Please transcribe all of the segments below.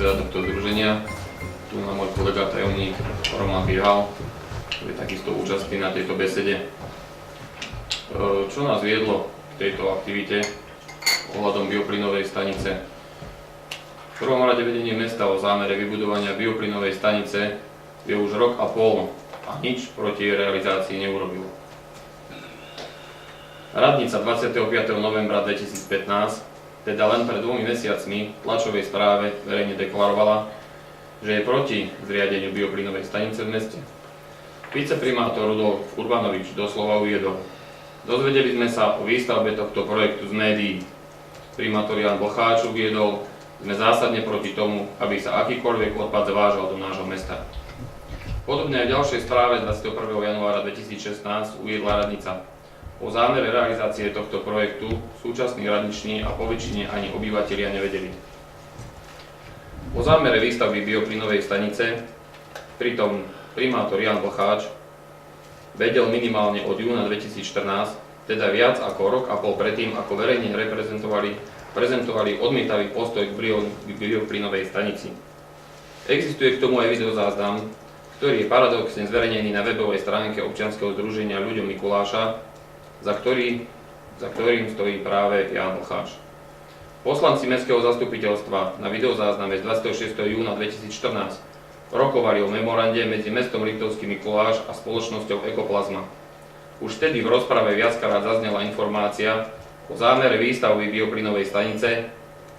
predseda tohto združenia. Tu má môj kolega tajomník Roman Biehal, ktorý je takisto účastný na tejto besede. Čo nás viedlo k tejto aktivite ohľadom bioplynovej stanice? V prvom rade vedenie mesta o zámere vybudovania bioplynovej stanice je už rok a pol a nič proti jej realizácii neurobilo. Radnica 25. novembra 2015, teda len pred 2 mesiacmi, v tlačovej správe verejne deklarovala, že je proti zriadeniu bioplynovej stanice v meste. Viceprimátor Rudolf Urbanovič doslova uviedol: dozvedeli sme sa o výstavbe tohto projektu z médií. Primátor Jan Bocháč uviedol: sme zásadne proti tomu, aby sa akýkoľvek odpad zavážal do nášho mesta. Podobne aj v ďalšej správe 21. januára 2016 uviedla radnica: o zámere realizácie tohto projektu súčasní radniční a poväčšine ani obyvatelia nevedeli. O zámere výstavby bioplynovej stanice pritom primátor Jan Bocháč vedel minimálne od júna 2014, teda viac ako rok a pol predtým, ako verejne prezentovali odmietavý postoj k bioplynovej stanici. Existuje k tomu aj videozáznam, ktorý je paradoxne zverejnený na webovej stránke občianskeho združenia Ľuďom Mikuláša, za ktorým stojí práve Jan Bocháč. Poslanci mestského zastupiteľstva na videozázname z 26. júna 2014 rokovali o memorande medzi mestom Liptovský Mikuláš a spoločnosťou Ekoplazma. Už vtedy v rozprave viackrát zaznela informácia o zámere výstavby bioplynovej stanice.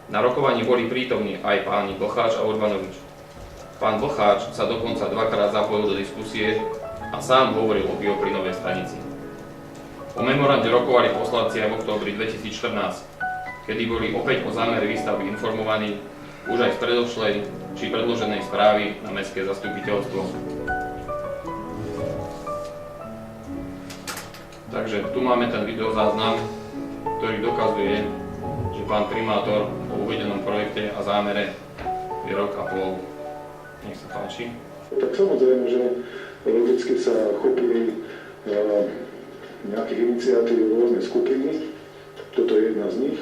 Na rokovaní boli prítomní aj páni Bocháč a Urbanovič. Pán Bocháč sa dokonca dvakrát zapojil do diskusie a sám hovoril o bioplynovej stanici. O memorande rokovali poslanci aj v októbri 2014, kedy boli opäť o zámere výstavby informovaní už aj z predošlej či predloženej správy na mestské zastupiteľstvo. Takže tu máme ten videozáznam, ktorý dokazuje, že pán primátor o uvedenom projekte a zámere je rok a pol. Nech sa páči. Tak samozrejme, že logicky sa chopili nejakých iniciatív rôzne skupiny. Toto je jedna z nich.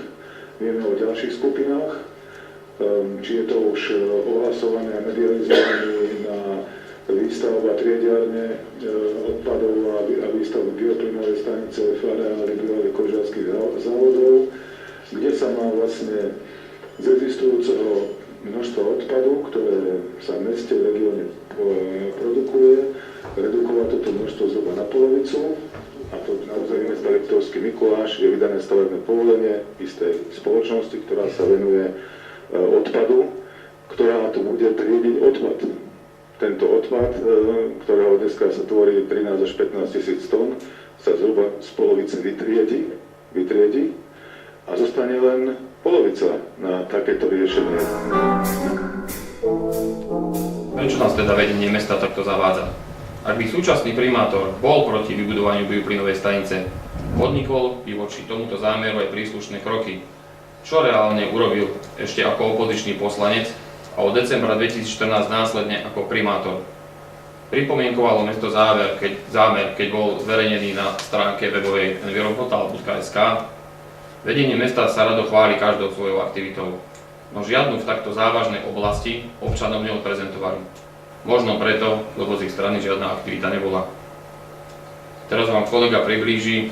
Vieme o ďalších skupinách. Či je to už ohlasované a medializované na výstavbu a triediarne odpadov a výstavbu bioplynovej stanice v areáli bývalých kožiarských závodov, kde sa má vlastne z existujúceho množstva odpadu, ktoré sa v meste, v regióne produkuje, redukovať toto množstvo zhruba na polovicu. A to na území mesta Liptovský Mikuláš je vydané stavebné povolenie istej spoločnosti, ktorá sa venuje odpadu, ktorá tu bude triediť odpad. Tento odpad, ktorého dneska sa tvorí 13 až 15 tisíc tón, sa zhruba z polovice vytriedi a zostane len polovica na takéto riešenie. Prečo nás teda vedenie mesta takto zavádza? Ak by súčasný primátor bol proti vybudovaniu bioplynovej stanice, podnikol by voči tomuto zámeru aj príslušné kroky, čo reálne urobil ešte ako opozičný poslanec a od decembra 2014 následne ako primátor. Pripomienkovalo mesto zámer, keď bol zverejnený na stránke webovej environportal.sk. Vedenie mesta sa rado chváli každou svojou aktivitou, no žiadnu v takto závažnej oblasti občanom neodprezentovali. Možno preto, lebo z ich strany žiadna aktivita nebola. Teraz vám kolega priblíži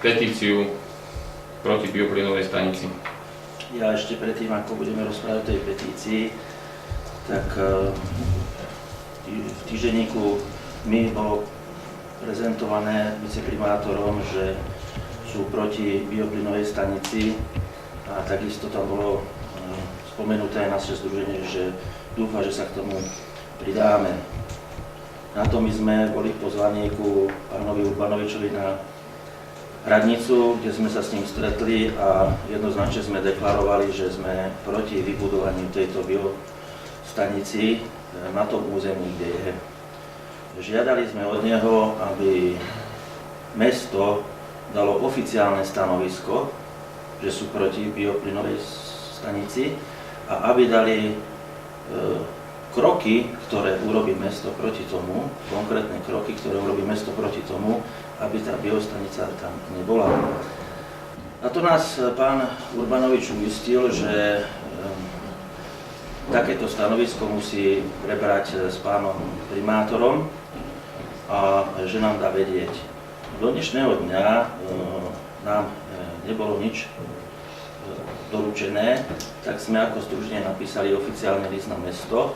petíciu proti bioplynovej stanici. Ja ešte predtým, ako budeme rozprávať o tej petícii, tak v týždenníku mi bolo prezentované viceprimátorom, že sú proti bioplynovej stanici a takisto tam bolo spomenuté aj naše združenie, že dúfa, že sa k tomu pridáme. Na to my sme boli pozvaní ku pánovi Urbanovičovi na radnicu, kde sme sa s ním stretli a jednoznačne sme deklarovali, že sme proti vybudovaniu tejto biostanici na tom území, kde je. Žiadali sme od neho, aby mesto dalo oficiálne stanovisko, že sú proti bioplynovej stanici a aby dali kroky, ktoré urobí mesto proti tomu, konkrétne kroky, ktoré urobí mesto proti tomu, aby tá biostanica tam nebola. A to nás pán Urbanovič uistil, že takéto stanovisko musí prebrať s pánom primátorom a že nám dá vedieť. Do dnešného dňa nám nebolo nič doručené, tak sme ako združenie napísali oficiálny list na mesto,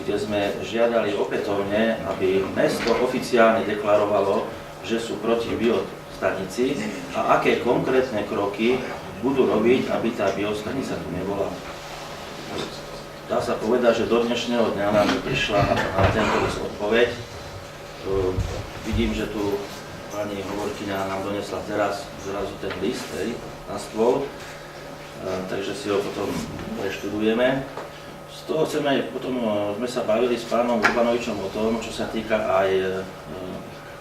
kde sme žiadali opätovne, aby mesto oficiálne deklarovalo, že sú proti biostanici a aké konkrétne kroky budú robiť, aby tá biostanica tu nebola. Dá sa povedať, že do dnešného dňa nám prišla na tento list odpoveď. Vidím, že tu pani hovorkyňa nám donesla teraz zrazu ten list na stôl, takže si ho potom preštudujeme. Z toho potom sme sa bavili s pánom Urbanovičom o tom, čo sa týka aj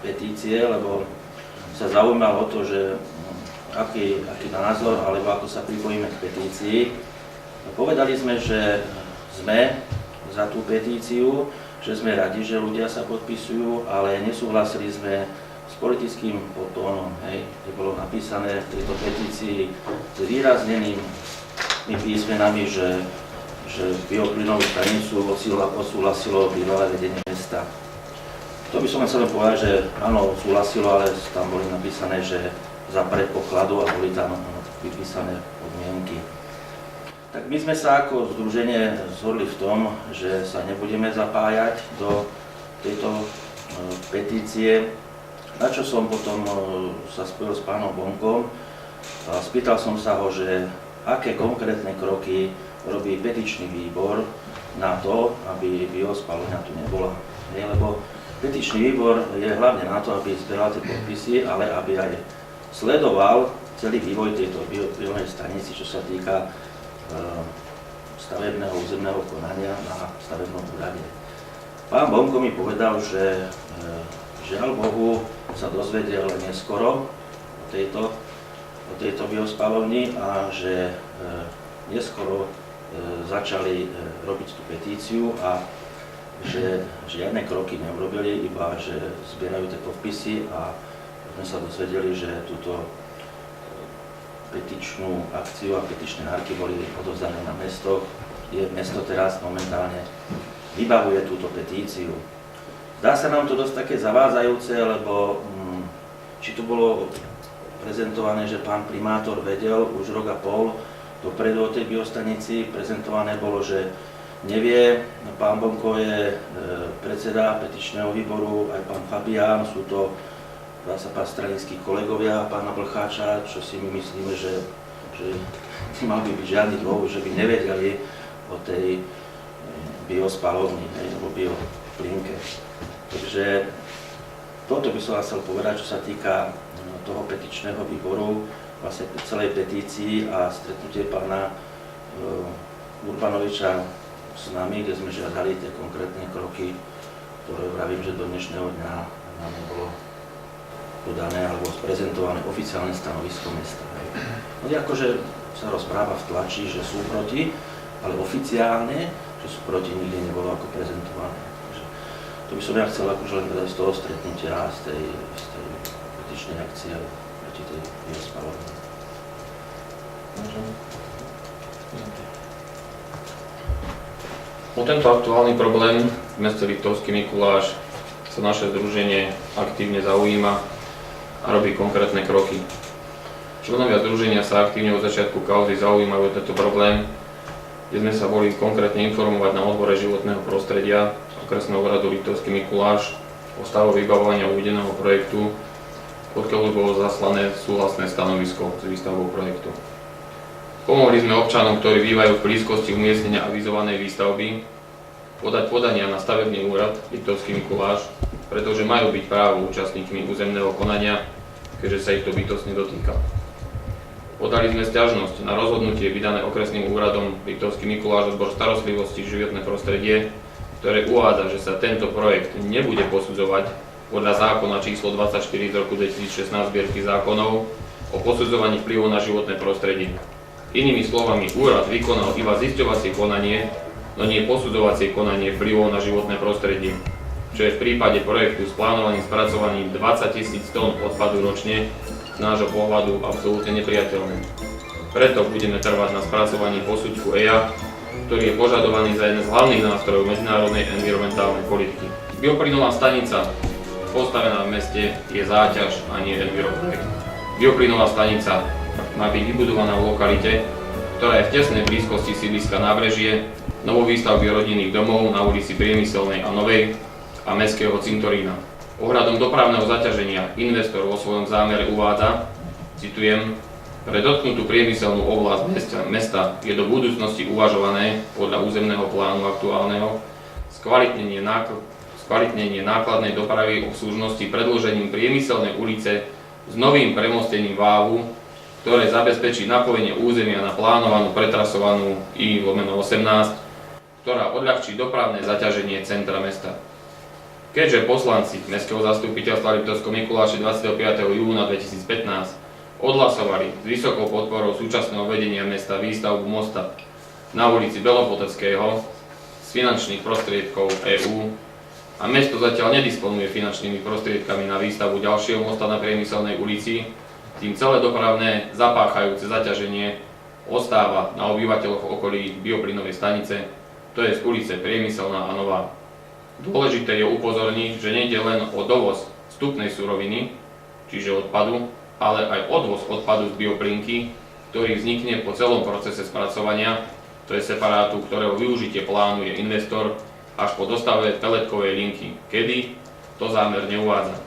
petície, lebo sa zaujímal o to, že aký názor, alebo ako sa pripojíme k petícii. Povedali sme, že sme za tú petíciu, že sme radi, že ľudia sa podpisujú, ale nesúhlasili sme s politickým podtónom, kde bolo napísané v tejto petícii s výraznenými písmenami, že bioplynovú stanicu odsúhlasilo bývalé vedenie mesta. To by som chcel povedať, že áno, odsúhlasilo, ale tam boli napísané, že za predpokladu a boli tam vypísané podmienky. Tak my sme sa ako združenie zhodli v tom, že sa nebudeme zapájať do tejto petície, na čo som potom sa spojil s pánom Bonkom a spýtal som sa ho, že aké konkrétne kroky robí petičný výbor na to, aby biospaľovňa tu nebola. Lebo petičný výbor je hlavne na to, aby zbieral tie podpisy, ale aby aj sledoval celý vývoj tejto bioplynovej stanici, čo sa týka stavebného územného konania na stavebnom úrade. Pán Bonko mi povedal, že žiaľ Bohu sa dozvedel neskoro o tejto biospaľovni a že neskoro začali robiť tú petíciu a že žiadne kroky neurobili, iba že zbierajú tie podpisy a sme sa dozvedeli, že túto petičnú akciu a petičné hárky boli odovzdané na mesto, kde mesto teraz momentálne vybavuje túto petíciu. Zdá sa nám to dosť také zavádzajúce, lebo či to bolo prezentované, že pán primátor vedel už rok a pol dopredu o tej biostanici, prezentované bolo, že nevie, pán Bonko je predseda petičného výboru, aj pán Fabián, sú to dá sa pán stranickí kolegovia pána Blcháča, čo si my myslíme, že nemal by byť žiadny dôvod, že by nevedeli o tej biospaľovni alebo bioplynke. Takže toto by som chcel povedať, čo sa týka toho petičného výboru, vlastne celej petícii a stretnutie pána Urbanoviča s nami, kde sme žiadali tie konkrétne kroky, ktoré vravím, že do dnešného dňa nám nebolo podané alebo sprezentované oficiálne stanovisko mesta. No akože sa rozpráva v tlači, že sú proti, ale oficiálne, že sú proti, nikdy nebolo ako prezentované. Takže to by som ja chcel akože len teda z toho stretnutia, z tej petičnej akcie proti tej biospaľovni. O tento aktuálny problém v meste Liptovský Mikuláš sa naše združenie aktívne zaujíma a robí konkrétne kroky. Členovia združenia sa aktívne od začiatku kauzy zaujímajú o tento problém, kde sme sa boli konkrétne informovať na odbore životného prostredia okresného úradu Liptovský Mikuláš o stave vybavovania uvedeného projektu, odkiaľ už bolo zaslané súhlasné stanovisko s výstavbou projektu. Pomohli sme občanom, ktorí bývajú v blízkosti umiestnenia avizovanej výstavby, podať podania na stavebný úrad Liptovský Mikuláš, pretože majú byť právo účastníkmi územného konania, keďže sa ich to bytostne dotýka. Podali sme sťažnosť na rozhodnutie vydané okresným úradom Liptovský Mikuláš odbor starostlivosti životné prostredie, ktoré uvádza, že sa tento projekt nebude posudzovať podľa zákona číslo 24 z roku 2016 zbierky zákonov o posudzovaní vplyvu na životné prostredie. Inými slovami, úrad vykonal iba zisťovacie konanie, no nie posudzovacie konanie vplyvov na životné prostredie, čo je v prípade projektu s plánovaným spracovaním 20 000 tón odpadu ročne z nášho pohľadu absolútne nepriateľné. Preto budeme trvať na spracovaní posudku EIA ktorý je požadovaný za jeden z hlavných nástrojov medzinárodnej environmentálnej politiky. Bioplynová stanica postavená v meste je záťaž a nie enviroprojekt. Bioplynová stanica má byť vybudovaná v lokalite, ktorá je v tesnej blízkosti sídliska Nábrežie, novovýstavby rodinných domov na ulici Priemyselnej a Novej a mestského cintorína. Ohľadom dopravného zaťaženia investor vo svojom zámere uvádza, citujem, pre dotknutú priemyselnú oblasť mesta je do budúcnosti uvažované podľa územného plánu aktuálneho skvalitnenie nákladnej dopravy obslužnosti predĺžením priemyselnej ulice s novým premostením váhu, ktoré zabezpečí napojenie územia na plánovanú pretrasovanú I/18, ktorá odľahčí dopravné zaťaženie centra mesta. Keďže poslanci Mestského zastupiteľstva Liptovského Mikuláša 25. júna 2015 odhlasovali s vysokou podporou súčasného vedenia mesta výstavbu mosta na ulici Belopoteckého z finančných prostriedkov EÚ a mesto zatiaľ nedisponuje finančnými prostriedkami na výstavbu ďalšieho mosta na Priemyselnej ulici, tým celé dopravné zapáchajúce zaťaženie ostáva na obyvateľoch okolí bioplynovej stanice, to je z ulice Priemyselná a Nová. Dôležité je upozorniť, že nejde len o dovoz vstupnej suroviny, čiže odpadu, ale aj odvoz odpadu z bioplynky, ktorý vznikne po celom procese spracovania, to je separátu, ktorého využitie plánuje investor až po dostave peletkovej linky. Kedy? To zámer neuvádza.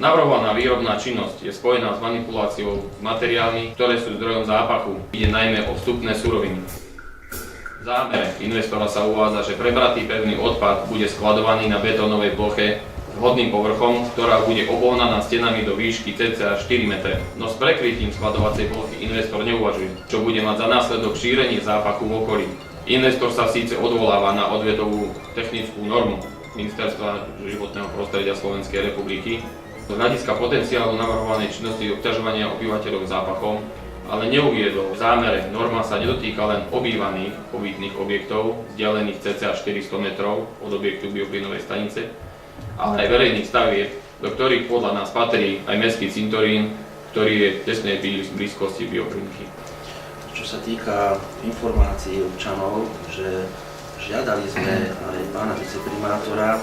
Navrhovaná výrobná činnosť je spojená s manipuláciou s materiálmi, ktoré sú zdrojom zápachu. Ide najmä o vstupné suroviny. V zámere investora sa uvádza, že prebratý pevný odpad bude skladovaný na betónovej ploche s vhodným povrchom, ktorá bude obovnaná stenami do výšky cca 4 m. No s prekrytím skladovacej plochy investor neuvažuje, čo bude mať za následok šírenie zápachu v okolí. Investor sa síce odvoláva na odvetovú technickú normu Ministerstva životného prostredia Slovenskej republiky z hľadiska potenciálu navrhovanej činnosti obťažovania obyvateľov zápachom, ale neuviedol v zámere. Norma sa nedotýka len obývaných obytných objektov vzdialených cca 400 metrov od objektu bioplynovej stanice, ale aj verejných stavieb, do ktorých podľa nás patrí aj mestský cintorín, ktorý je v tesnej blízkosti bioplynky. Čo sa týka informácií občanov, že žiadali sme aj pána viceprimátora,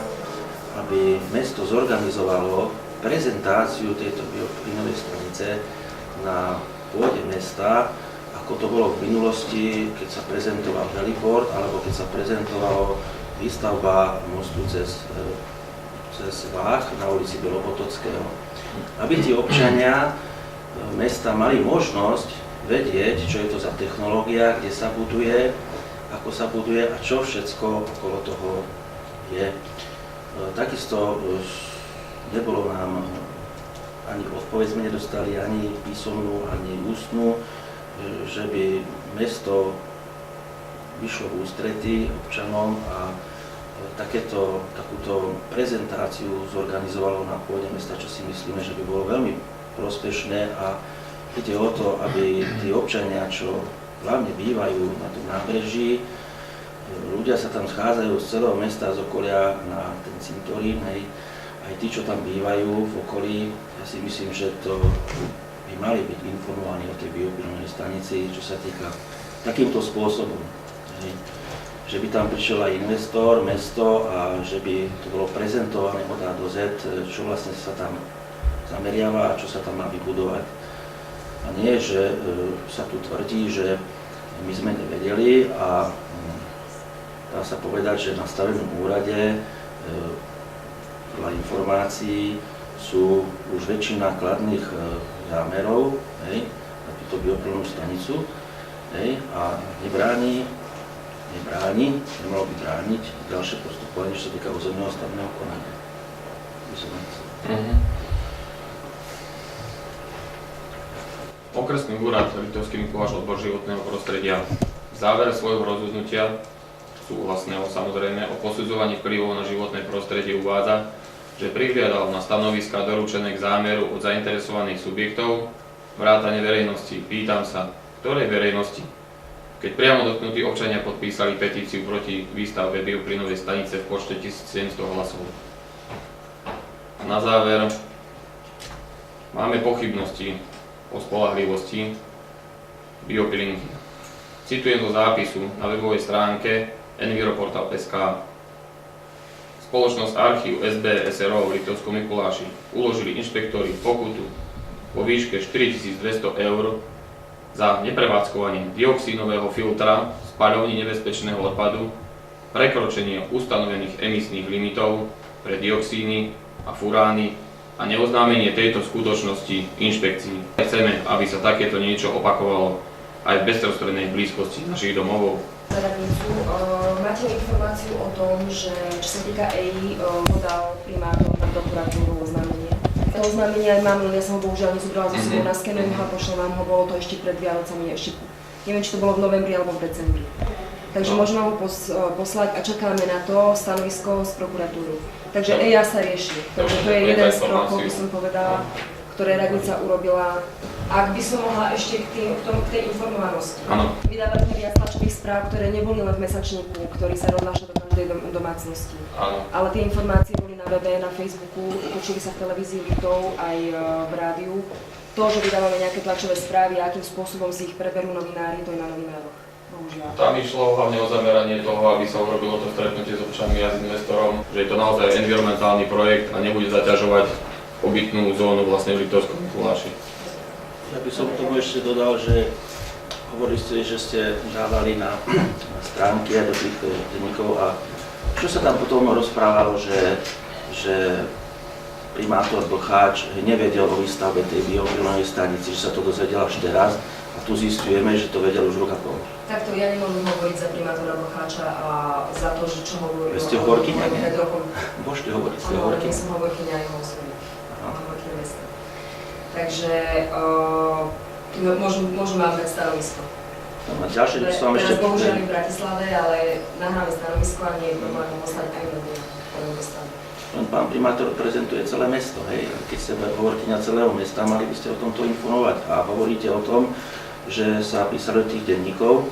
aby mesto zorganizovalo prezentáciu tejto bioplynovej stanice na pôde mesta, ako to bolo v minulosti, keď sa prezentoval heliport, alebo keď sa prezentovalo výstavba mostu cez váh na ulici Belopotockého. Aby tí občania mesta mali možnosť vedieť, čo je to za technológia, kde sa buduje, ako sa buduje a čo všetko okolo toho je. Takisto nebolo nám ani odpoveď sme nedostali, ani písomnú, ani ústnu, že by mesto vyšlo v ústretí občanom a takúto prezentáciu zorganizovalo na pôde mesta, čo si myslíme, že by bolo veľmi prospešné a ide o to, aby tí občania, čo hlavne bývajú na tom nábreží, ľudia sa tam schádzajú z celého mesta, z okolia na ten cintorín, aj tí, čo tam bývajú v okolí, ja si myslím, že to by mali byť informovaní o tej bioplynovej stanici, čo sa týka takýmto spôsobom. Že by tam prišiel aj investor, mesto a že by to bolo prezentované od A do Z, čo vlastne sa tam zameriava a čo sa tam má vybudovať. A nie, že sa tu tvrdí, že my sme nevedeli a dá sa povedať, že na stavebnom úrade podľa informácií sú už väčšina kladných zámerov na túto bioplynovú stanicu a nemalo by brániť ďalšie postupovanie, čo sa týka územného stavebného konania. Okresný úrad Liptovský Mikuláš odbor životného prostredia v závere svojho rozhodnutia, súhlasného samozrejme, o posudzovaní vplyvov na životné prostredie uvádza, že prihliadal na stanoviská doručené k zámeru od zainteresovaných subjektov vrátane verejnosti. Pýtam sa, ktorej verejnosti? Keď priamo dotknutí občania podpísali petíciu proti výstavbe bioplynovej stanice v počte 1700 hlasov. A na záver, máme pochybnosti o spoľahlivosti bioplynky. Citujem zo zápisu na webovej stránke enviroportal.sk. Spoločnosť Archív SB SRO v Liptovskom Mikuláši uložili inšpektori pokutu vo výške 4200 € za neprevádzkovanie dioxínového filtra spaľovní nebezpečného odpadu, prekročenie ustanovených emisných limitov pre dioxíny a furány a neoznámenie tejto skutočnosti inšpekcii. Chceme, aby sa takéto niečo opakovalo aj v bezprostrednej blízkosti našich domovov. Radnicu. Máte informáciu o tom, že čo sa týka EI, podal primátor na prokuratúru oznámenie? To oznámenie aj mám, ja som ho bohužiaľ nezobrala zo sebou, naskenujem ho a pošlem vám ho, bolo to ešte pred Vianocami, neviem, či to bolo v novembri alebo v decembri. Takže môžeme ho poslať a čakáme na to stanovisko z prokuratúry. Takže EIA sa rieši, takže to je jeden z krokov, by som povedala, ktoré radnica urobila. Ak by som mohla ešte k tej informovanosti. Vydávali sme viac tlačových správ, ktoré neboli len v mesačníku, ktorý sa roznáša do každej domácnosti. Ale tie informácie boli na webe, na Facebooku, učili sa v televízii Liptov aj v rádiu. To, že vydávame nejaké tlačové správy a akým spôsobom si ich preberú novinári, to je na novinároch. Bohužiaľ. Tam išlo hlavne o zameranie toho, aby sa urobilo to stretnutie s občanmi a s investorom, že je to naozaj environmentálny projekt a nebude zaťažovať obytnú zónu vlastne v Liptovskom Mikuláši. Ja by som tomu ešte dodal, že hovorili ste, že ste dávali na stránky a do tých denníkov a čo sa tam potom rozprávalo, že primátor Blcháč nevedel o výstavbe tej bioplynovej stanici, že sa to dozvedel až teraz a tu zistujeme, že to vedel už rok a pol. Takto ja nemôžem hovoriť za primátora Blcháča a za to, že čo hovoril. Ste horkyňa? Môžete hovoriť, ste horkyňa. Som horkyňa aj hovorím. Takže môžem vám dať stanovisko. Ďalšie, čo som ešte... Bohužiaľ v Bratislave, ale nahráme stanovisko a nie je problém poslať aj do stave. Pán primátor prezentuje celé mesto, hej. Keď ste hovorkyňa celého mesta, mali by ste o tomto informovať. A hovoríte o tom, že sa písali do tých denníkov,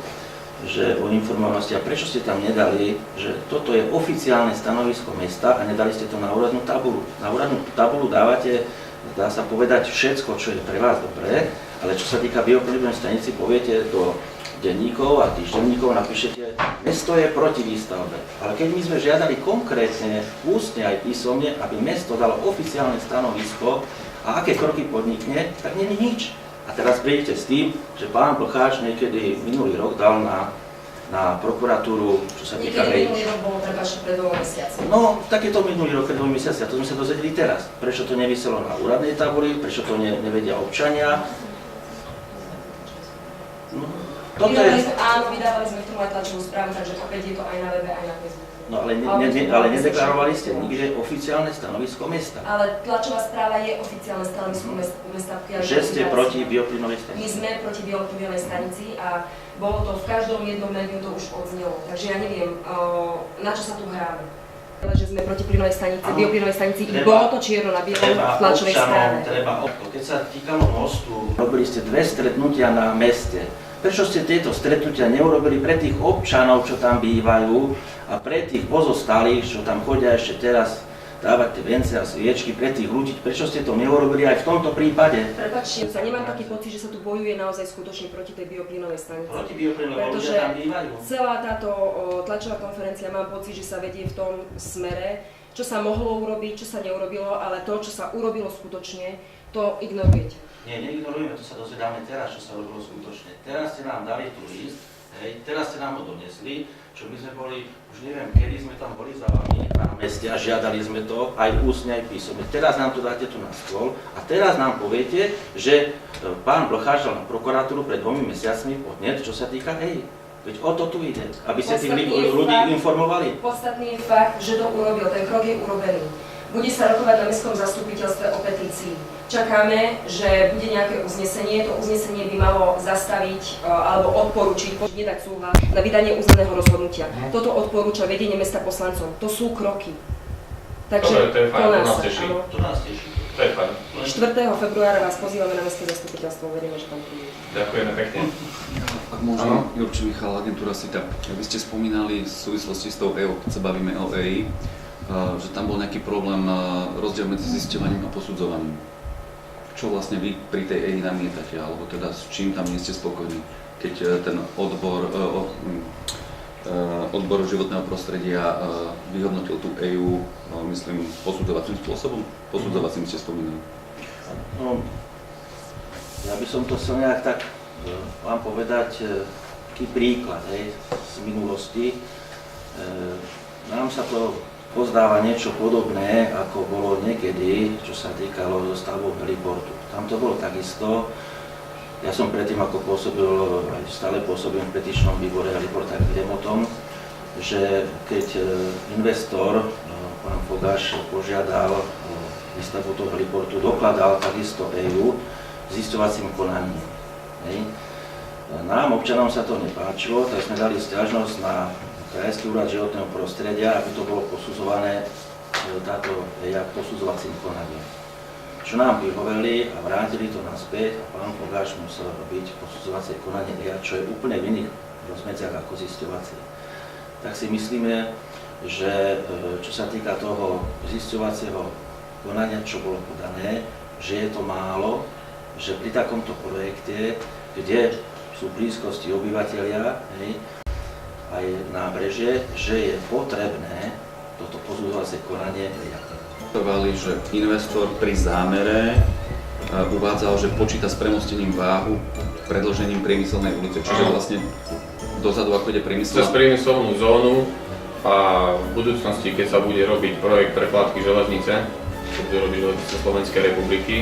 že o informovanosti. A prečo ste tam nedali, že toto je oficiálne stanovisko mesta a nedali ste to na úradnú tabuľu. Na úradnú tabuľu dávate, dá sa povedať, všetko, čo je pre vás dobré, ale čo sa týka bioplynovej stanici, poviete do denníkov a týždenníkov, napíšete, mesto je proti výstavbe. Ale keď my sme žiadali konkrétne, ústne aj písomne, aby mesto dalo oficiálne stanovisko a aké kroky podnikne, tak nie je nič. A teraz prídete s tým, že pán Blcháč niekedy minulý rok dal na prokuratúru, čo sa týka... Niekedy minulý rok bolo prepáčte pred 2 mesiacmi. No, tak je to minulý rok pred 2 mesiaci a to sme sa dozvedeli teraz. Prečo to nevyselo na úradnej tabuli, prečo to nevedia občania. No, áno, vydávali sme k tomu aj tlačovú správu, takže opäť je to aj na webe, aj na Facebooku. No ale nedeklarovali ste nikde oficiálne stanovisko mesta. Ale tlačová správa je oficiálne stanovisko mesta. Že ste proti bioplynovej stanici. My sme proti bioplynovej stanici a bolo to v každom jednom médiu, to už odznelo. Takže ja neviem, na čo sa tu hráme. Že sme proti plynovej stanici, bioplynovej stanici, bolo to čierno na bielom v tlačovej správe. Keď sa týkalo mostu, robili ste 2 stretnutia na meste. Prečo ste tieto stretnutia neurobili pre tých občanov, čo tam bývajú a pre tých pozostalých, čo tam chodia ešte teraz dávať tie vence a sviečky, pre tých ľudí? Prečo ste to neurobili aj v tomto prípade? Prepáčte, nemám taký pocit, že sa tu bojuje naozaj skutočne proti tej bioplynovej stanici. Proti bioplynovej, ľudia tam bývajú. Celá táto tlačová konferencia, mám pocit, že sa vedie v tom smere, čo sa mohlo urobiť, čo sa neurobilo, ale to, čo sa urobilo skutočne, to ignorujete. Nie, neignorujeme, to sa dozvedáme teraz, čo sa urobilo skutočne. Teraz ste nám dali tú list, hej, teraz ste nám ho donesli, čo my sme boli, už neviem, kedy sme tam boli za vami na meste a žiadali sme to aj ústne, aj písomne. Teraz nám to dáte tu na stôl a teraz nám poviete, že pán Blcháč dal na prokuratúru pred 2 mesiacmi podnet, čo sa týka EI. Veď o to tu ide, aby ste tých ľudí informovali. Podstatný je fakt, že to urobil, ten krok je urobený. Bude sa rokovať na mestskom zastupiteľstve o petícii. Čakáme, že bude nejaké uznesenie. To uznesenie by malo zastaviť alebo odporučiť, nedať súhlas na vydanie uznaného rozhodnutia. Toto odporúča vedenie mesta poslancom. To sú kroky. Takže to je fajn, to nás teší. To nás teší. To je fajn. 4. februára vás pozývame na mestské zastupiteľstvo, veríme, že tam príde. Ďakujeme pekne. Ak môžem, Jurči Michal, agentúra SITA. Vy ste spomínali v súvislosti s tou EO, keď sa bavíme o EI, že tam bol nejaký problém, rozdiel medzi zisťovaním a posudzovaním. Čo vlastne vy pri tej EI namietate, alebo teda s čím tam nie ste spokojní? keď ten odbor životného prostredia vyhodnotil tú EÚ, myslím, posudzovacím spôsobom? Posudzovacím ste spomínali. No, ja by som to chcel nejak tak vám povedať, taký príklad z minulosti. Nám sa to pozdáva niečo podobné, ako bolo niekedy, čo sa týkalo zostavu heliportu. Tam to bolo takisto. Ja som predtým, ako pôsobil, aj stále pôsobím v petičnom výbore heliport, tak viem o tom, že keď investor, pán Fogáš, požiadal o výstavbu toho heliportu, dokladal takisto EÚ zisťovacím konaním. Nám, občanom, sa to nepáčilo, tak sme dali sťažnosť na Krajský úrad životného prostredia, aby to bolo posudzované táto EIA posudzovacím konaním. Čo nám vyhoveli a vrátili to naspäť a pán Fogáš musel robiť posudzovacie konanie EIA, čo je úplne v iných rozmedziach ako zisťovacie. Tak si myslíme, že čo sa týka toho zisťovacieho konania, čo bolo podané, že je to málo, že pri takomto projekte, kde sú v blízkosti obyvateľia, aj nábrežie, že je potrebné toto posudzovacie konanie prijať. Že investor pri zámere uvádzal, že počíta s premostením váhu predĺžením priemyselnej ulice, čiže vlastne dozadu, ako ide priemysel. Cez priemyselnú zónu a v budúcnosti, keď sa bude robiť projekt prekladky železnice, čo bude robiť železnice Slovenskej republiky,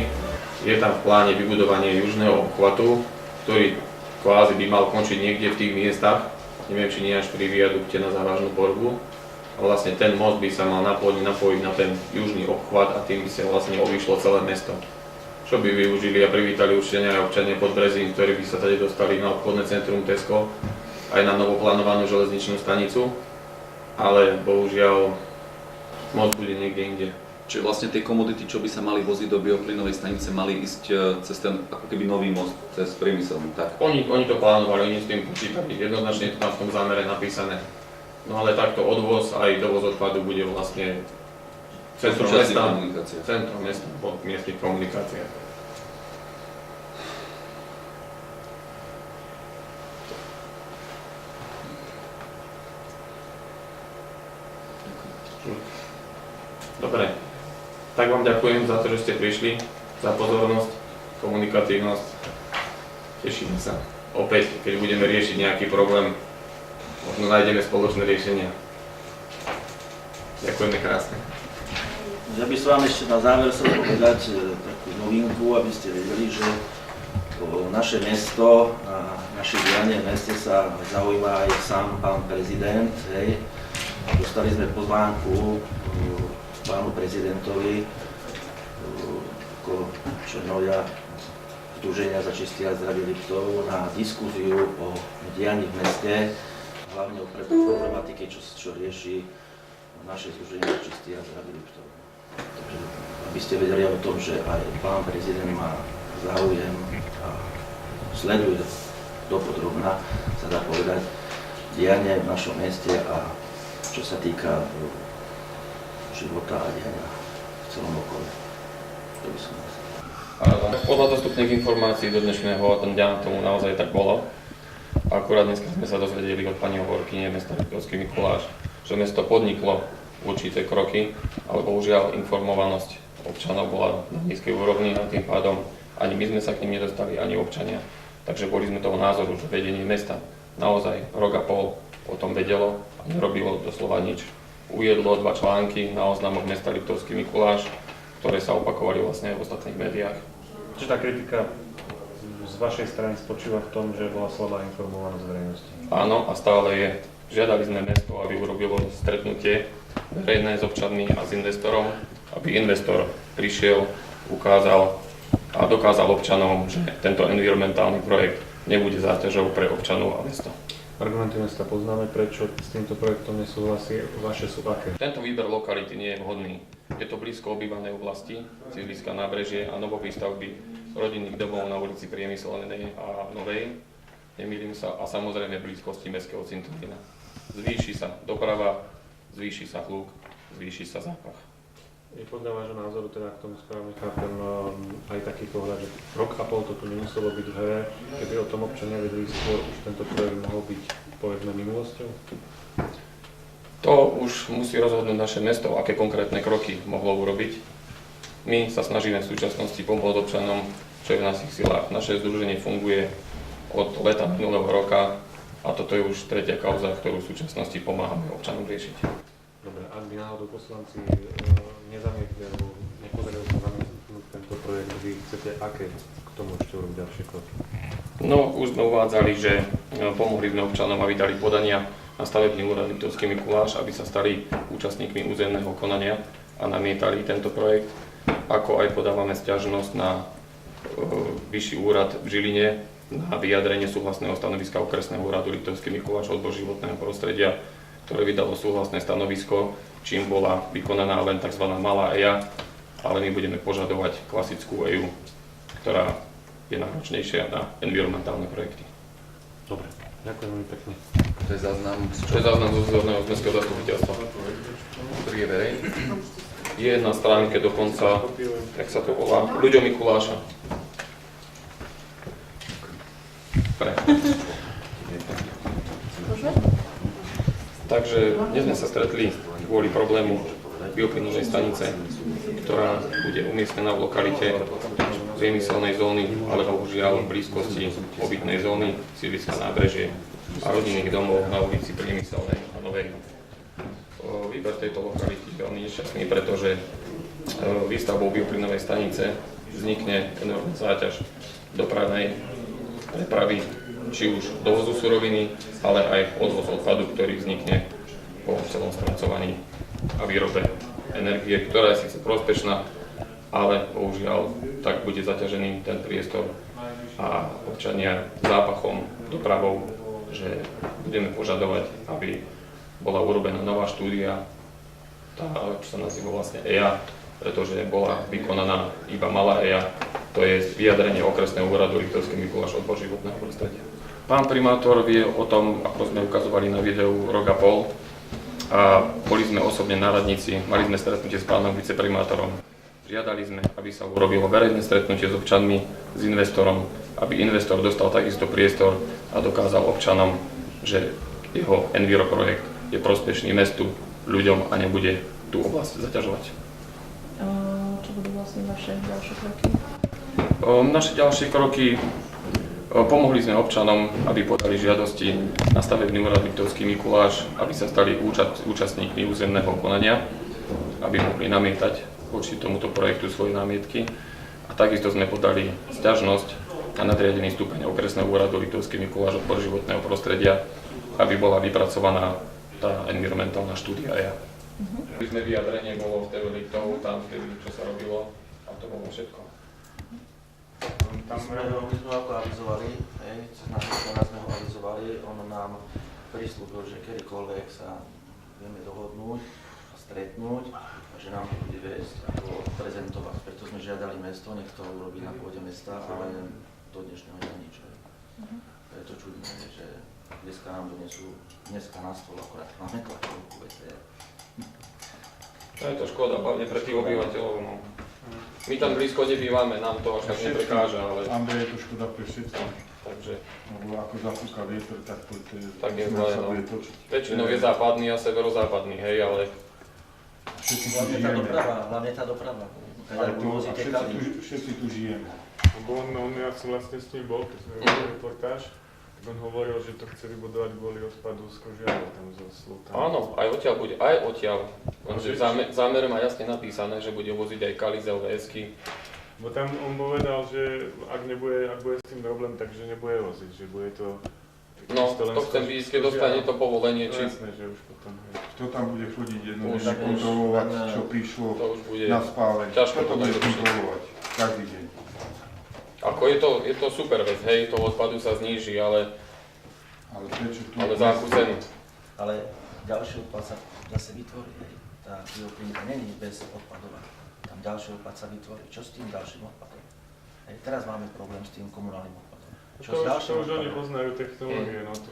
je tam v pláne vybudovanie južného obchvatu, ktorý kvázi by mal končiť niekde v tých miestach, neviem, či nie až pri viadukte na závažnú porbu. A vlastne ten most by sa mal napojiť na ten južný obchvat a tým by sa vlastne obišlo celé mesto. Čo by využili a privítali určite aj občania Podbrezín, ktorí by sa tady dostali na obchodné centrum Tesco, aj na novoplánovanú železničnú stanicu, ale bohužiaľ most bude niekde inde. Čiže vlastne tie komodity, čo by sa mali voziť do bioplynovej stanice, mali ísť cez ten ako keby nový most, cez priemysel, tak? Oni to plánovali, oni s tým počítali, jednoznačne je to tam v tom zámere napísané. No ale takto odvoz aj dovoz odpadu bude vlastne centrum mesta po miestnych komunikáciách. Dobre, tak vám ďakujem za to, že ste prišli, za pozornosť, komunikatívnosť. Tešíme sa opäť, keď budeme riešiť nejaký problém. Možno nájdeme spoločné riešenia. Ďakujeme krásne. Ja by som vám ešte na záver chcel povedať takú novinku, aby ste vedeli, že o naše mesto a naše dianie v meste sa zaujíma aj sám pán prezident. Dostali sme pozvánku pánu prezidentovi ako členovia Združenia za čistý a zdravý Liptov na diskuziu o dianí v meste, hlavne o problematike, čo rieši naše Združenie za čistý a zdravý Liptov. Takže aby ste vedeli o tom, že aj pán prezident má záujem a sleduje dopodrobná, sa dá povedať, dianie v našom meste a čo sa týka života a diania v celom okolí. To by som myslel. Podľa dostupných informácií do dnešného dňa tomu naozaj tak bolo. Akurát dneska sme sa dozvedeli od pani hovorkyne mesta Liptovský Mikuláš, že mesto podniklo určité kroky, ale bohužiaľ informovanosť občanov bola na nízkej úrovni a tým pádom ani my sme sa k nim nedostali, ani občania. Takže boli sme toho názoru, že vedenie mesta naozaj rok a pol o tom vedelo a nerobilo doslova nič. Ujedlo 2 články na oznamoch mesta Liptovský Mikuláš, ktoré sa opakovali vlastne aj v ostatných médiách. Čiže tá kritika z vašej strany spočíva v tom, že bola slabá informovanosť verejnosti? Áno, a stále je. Žiadali sme mesto, aby urobilo stretnutie verejné s občanmi a s investorom, aby investor prišiel, ukázal a dokázal občanom, že tento environmentálny projekt nebude záťažou pre občanov a mesto. Argumenty mesta poznáme, prečo s týmto projektom nesúhlasí, vaše sú aké? Tento výber lokality nie je vhodný. Je to blízko obývanej oblasti, sídliska nábrežie a novovýstavby rodinných domov na ulici Priemyselnej a Novej, nemýlim sa, a samozrejme v blízkosti mestského cintorína. Zvýši sa doprava, zvýši sa hluk, zvýši sa zápach. Je podľa vášho názoru, teda k tomu správne chápem, aj taký pohľad, že rok a pol to tu nemuselo byť dlhé, keby o tom občania vedeli skôr, už tento projekt mohol byť, povedzme, minulosťou? To už musí rozhodnúť naše mesto, aké konkrétne kroky mohlo urobiť. My sa snažíme v súčasnosti pomôcť občanom, čo je v našich silách. Naše združenie funguje od leta minulého roka a toto je už tretia kauza, ktorú v súčasnosti pomáhame občanom riešiť. Dobre, ak by náhodou poslanci nezamietli alebo nepodarilo sa zamietnúť tento projekt, vy chcete aké k tomu ešte urobiť ďalšie kroky? No, už sme uvádzali, že pomohli sme občanom, aby dali podania na stavebný úrad Liptovský Mikuláš, aby sa stali účastníkmi územného konania a namietali tento projekt. Ako aj podávame sťažnosť na vyšší úrad v Žiline na vyjadrenie súhlasného stanoviska okresného úradu Liptovský Mikuláš odbor životného prostredia, ktoré vydalo súhlasné stanovisko, čím bola vykonaná len tzv. Malá EIA, ale my budeme požadovať klasickú EIU, ktorá je náročnejšia na environmentálne projekty. Dobre, ďakujem veľmi pekne. To je záznam Čo je záznam zo zvorného mestského zastupiteľstva. ktorý je verejný. Je na stránke dokonca, jak sa to volá, Ľuďo Mikuláša. Takže dnes sme sa stretli kvôli problému bioplynovej stanice, ktorá bude umiestnená v lokalite priemyselnej zóny, ale bohužiaľ v blízkosti obytnej zóny, sídliska nábrežie a rodinných domov na ulici Priemyselnej a Novej. Výber tejto lokality je veľmi nešťastný, pretože výstavbou bioplynovej stanice vznikne enormná záťaž dopravnej prepravy, či už dovozu suroviny, ale aj odvoz odpadu, ktorý vznikne po celom spracovaní a výrobe energie, ktorá je síce prospešná, ale bohužiaľ tak bude zaťažený ten priestor a občania zápachom, dopravou, že budeme požadovať, aby bola urobená nová štúdia, tá, čo sa nazýva vlastne EIA, pretože bola vykonaná iba malá EIA, to je vyjadrenie okresného úradu Liptovský Mikuláš odbor životného prostredia. Pán primátor vie o tom, ako sme ukazovali na videu, rok a pol a boli sme osobne na radnici, mali sme stretnutie s pánom viceprimátorom. Žiadali sme, aby sa urobilo verejné stretnutie s občanmi, s investorom, aby investor dostal takisto priestor a dokázal občanom, že jeho Enviro projekt je prospešný mestu, ľuďom a nebude tú oblasť zaťažovať. Čo budú vlastne vaše ďalšie kroky? Naše ďalšie kroky, pomohli sme občanom, aby podali žiadosti na stavebný úrad Liptovský Mikuláš, aby sa stali účastníkmi územného konania, aby mohli namietať voči tomuto projektu svoje námietky. A takisto sme podali sťažnosť na nadriadený stupeň okresného úradu Liptovský Mikuláš odbor životného prostredia, aby bola vypracovaná tá environmentálna štúdia EIA. Sme vyjadrenie bolo v TV Liptov, tam vtedy, čo sa robilo, a to bolo všetko. My sme ho ako avizovali, cez našho člena sme ho avizovali, on nám prislúbil, že kedykoľvek sa vieme dohodnúť a stretnúť a že nám to bude viesť ako prezentovať. Preto sme žiadali mesto, nech to urobí na pôde mesta, ale do dnešného dňa nič. To je to čudné, že dneska nám donesú, dneska na stôl akorát máme tlačovku VTR. To je to škoda, hlavne pre tých obyvateľov. No. My tam blízko nebývame, nám to až tak neprekáža, ale... Andrej, je to škoda pre všetkých. Takže... Lebo ako zafúka vietor, tak to Tak je zle, sa no. bude točiť. Väčšinou je západný a severozápadný, hej, ale... Všetci tu Hlavne tá žijeme. doprava, hlavne tá doprava. Ale to, a všetci tu žijeme. Lebo ja som vlastne s ním bol, keď sme robili reportáž, tak on hovoril, že to chce vybudovať kvôli odpadu z Kožiara, tam zo Slutana. Áno, aj odtiaľ bude, aj odtiaľ. Lenže v zámere má jasne napísané, že bude voziť aj Kalizel, VSky. Bo tam on povedal, že ak bude s tým problém, takže nebude voziť, že bude to... No, to chcem vidieť, keď dostane to povolenie, či... Jasné, že už potom... Kto tam bude chodiť jednoducho Už- kontrolovať, čo prišlo To už bude... na spáleň? ťažko Kto to potom bude zrušiť. kontrolovať? Každý deň. Ako je to super vec, hej, to odpadu sa zníži, ale Ale prečo tu... za akú cenu? Ale ďalší odpad sa zase vytvorí, hej. Tá bioplynka není bez odpadová. Tam ďalší odpad sa vytvorí. Čo s tým ďalším odpadom? Hej, teraz máme problém s tým komunálnym odpadom. Čo s ďalším To už oni odpadom? poznajú technológie, no to...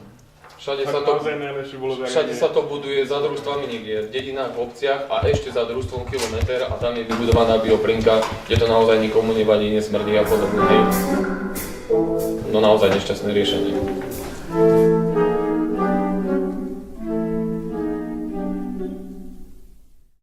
Všade Tak sa to, naozaj najlepšie bolo všade zariadenie. sa to buduje za družstvami niekde, v dedinách, v obciach a ešte za družstvom kilometr a tam je vybudovaná bioplinka, kde to naozaj nikomu nevadí, nesmrdí a podobne. Hej. No naozaj nešťastné riešenie.